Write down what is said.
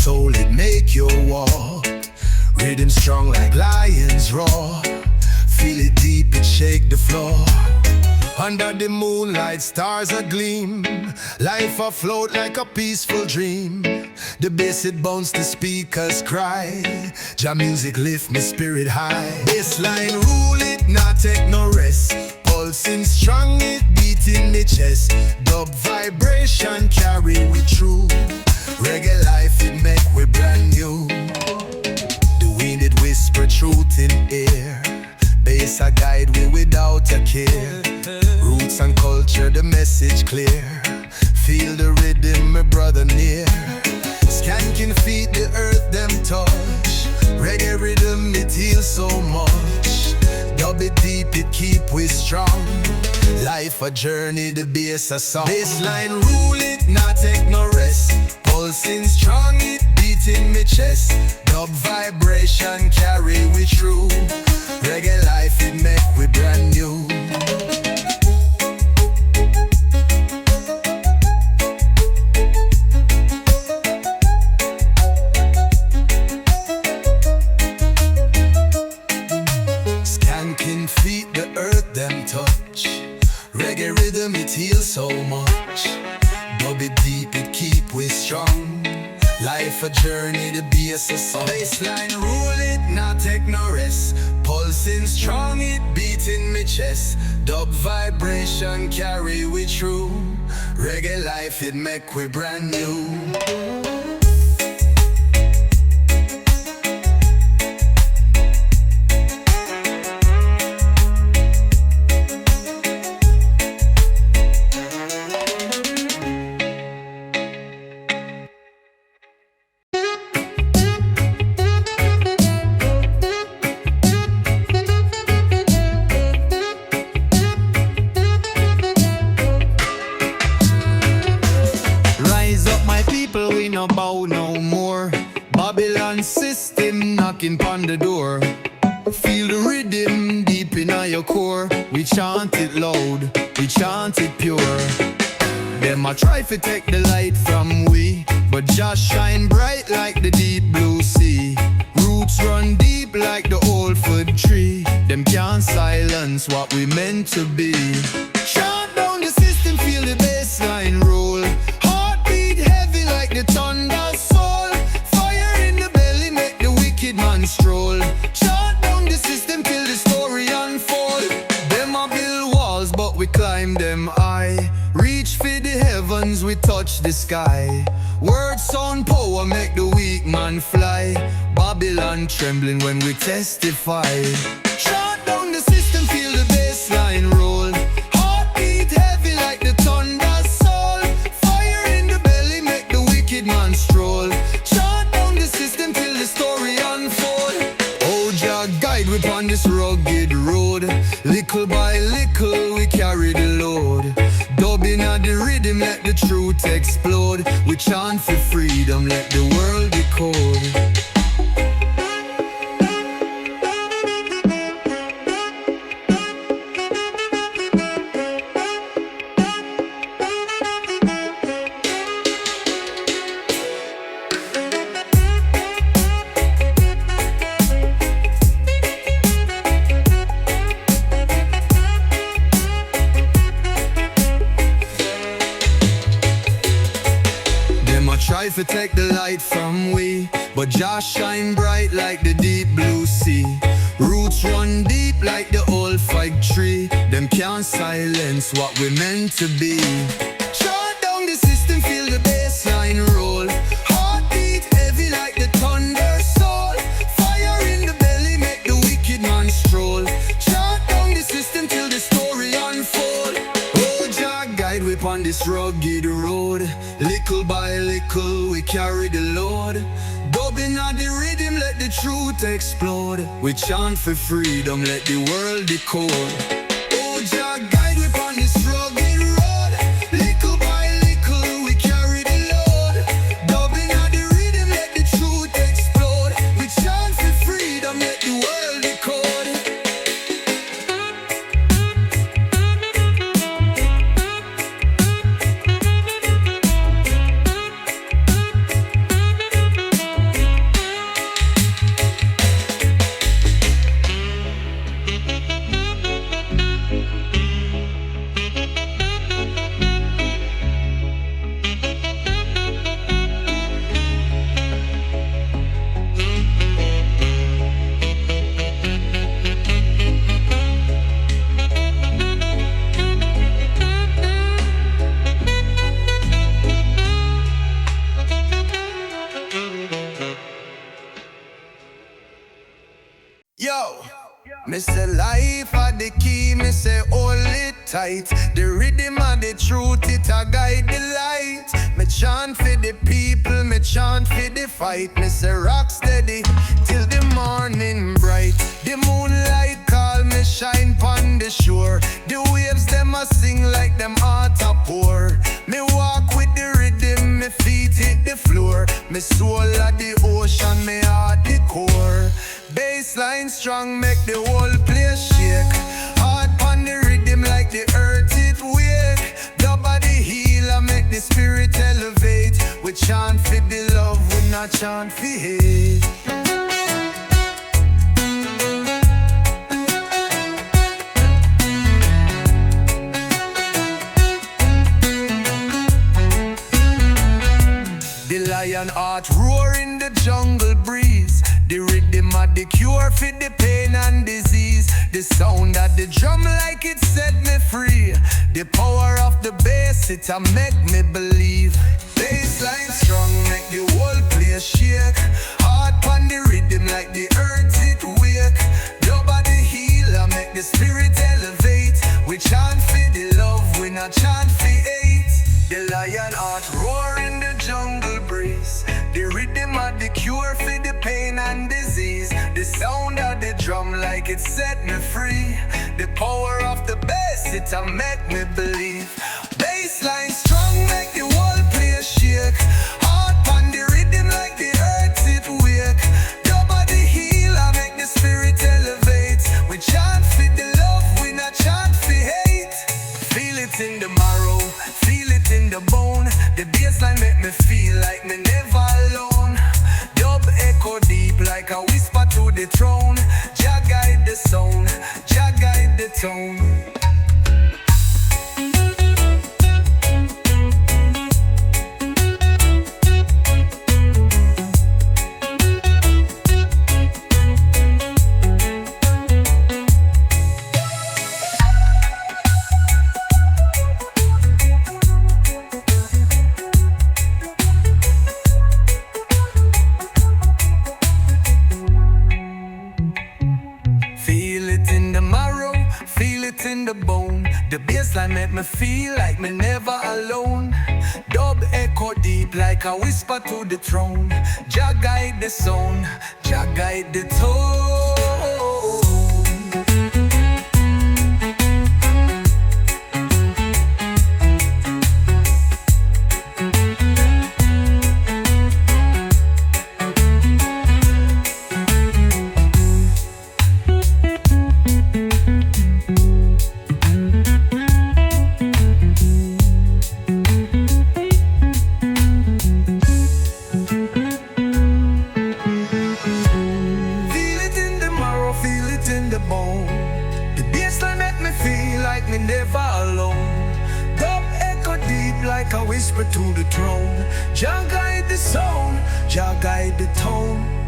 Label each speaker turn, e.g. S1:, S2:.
S1: soul, it make you walk. Rhythm strong like lions roar. Feel it deep, it shake the floor. Under the moonlight, stars a gleam. Life afloat like a peaceful dream. The bass it bounce, the speakers cry. Jah music lift me spirit high. Bassline rule it, not take no rest. Pulsing strong, it beat in me chest. Dub vibration carry we through. Reggae life it make we brand new. The wind it whisper truth in air. Bass a guide we without a care. Roots and culture, the message clear. Feel the rhythm, my brother near. Skanking feet, the earth them touch. Reggae rhythm, it heals so much. Dub it deep, it keep we strong. Life a journey, the bass a song. Bassline rule it, not take no rest. Pulsing strong, it beat in me chest. Dub vibration carry we through. Reggae life, it make we brand new. Skanking feet, the earth them touch. Reggae rhythm, it heals so much. Dub it deep, it keep we strong. Life a journey, the bass a song. Bassline rule it, not take no rest. Pulsing strong, it beat in me chest. Dub vibration carry we through. Reggae life, it make we brand new.
S2: We no bow no more. Babylon system knocking pon the door. Feel the rhythm deep in your core. We chant it loud, we chant it pure. Them a try to take the light from we, but just shine bright like the deep blue sea. Roots run deep like the old fig tree. Them can't silence what we meant to be. Chant down the system, feel the bassline roll. Like the thunder soul, fire in the belly make the wicked man stroll. Chant down the system till the story unfold. Them a build walls but we climb them high. Reach for the heavens, we touch the sky. Words sound power make the weak man fly. Babylon trembling when we testify. Chant down the system, feel the bassline roll. Heartbeat heavy like the thunder soul. Man stroll. Chant down the system till the story unfold. Oh Jah guide we on this rugged road. Little by little we carry the load. Dubbing at the rhythm, let the truth explode. We chant for freedom, let the world decode. Try to take the light from we, but just shine bright like the deep blue sea. Roots run deep like the old fig tree. Them can't silence what we meant to be. Chant down the system, feel the bassline roll. Heartbeat heavy like the thunder soul. Fire in the belly make the wicked man stroll. Chant down the system till the story unfold. Oh Jah guide we on this rugged road. Little by little we carry the load. Dubbing at the rhythm, let the truth explode. We chant for freedom, let the world decode. Oh Jah guide we on this rugged road. Little by little we carry the load. Dubbing at the rhythm, let the truth explode. We chant for freedom, let the world decode. Me say life are the key, me say hold it tight. The rhythm and the truth, it a guide the light. Me chant for the people, me chant for the fight. Me say rock steady till the morning bright. The moonlight call me shine pon the shore. The waves them a sing like them heart a pour. Me walk with the rhythm, me feet hit the floor. Me soul at the ocean, me heart the core. Bassline strong, make the whole place shake. Heart pon the rhythm like the earth it wake. The body healer, make the spirit elevate. We chant for the love, we not chant for hate. The lion heart roar in the jungle breeze. The rhythm of the cure for the pain and disease. The sound of the drum like it set me free. The power of the bass, it a make me believe. Bassline strong, make the whole place shake. Heart on the rhythm like the earth it wake. Your body healer, make the spirit elevate. We chant for the love, we not chant for hate. The lion heart roar in the jungle breeze. The rhythm of the cure for the pain and disease. The sound of the drum like it set me free. The power of the bass, it a make me believe. Bassline strong, make the whole place shake. Heart on the rhythm like the earth it wake. Your body healer, make the spirit elevate. We chant for the love, we not chant for hate. Feel it in the marrow, feel it in the bone. The bassline make me feel like me never alone. Dub echo deep like a whisper to the throne. Jah guide the sound, Jah guide the tone. In the bone, the bassline make me feel like me never alone. Dub echo deep like a whisper to the throne. Jah guide the sound, Jah guide the tone. The bassline make me feel like me never alone. Dub echo deep like a whisper to the throne. Jah guide the sound, Jah guide the tone.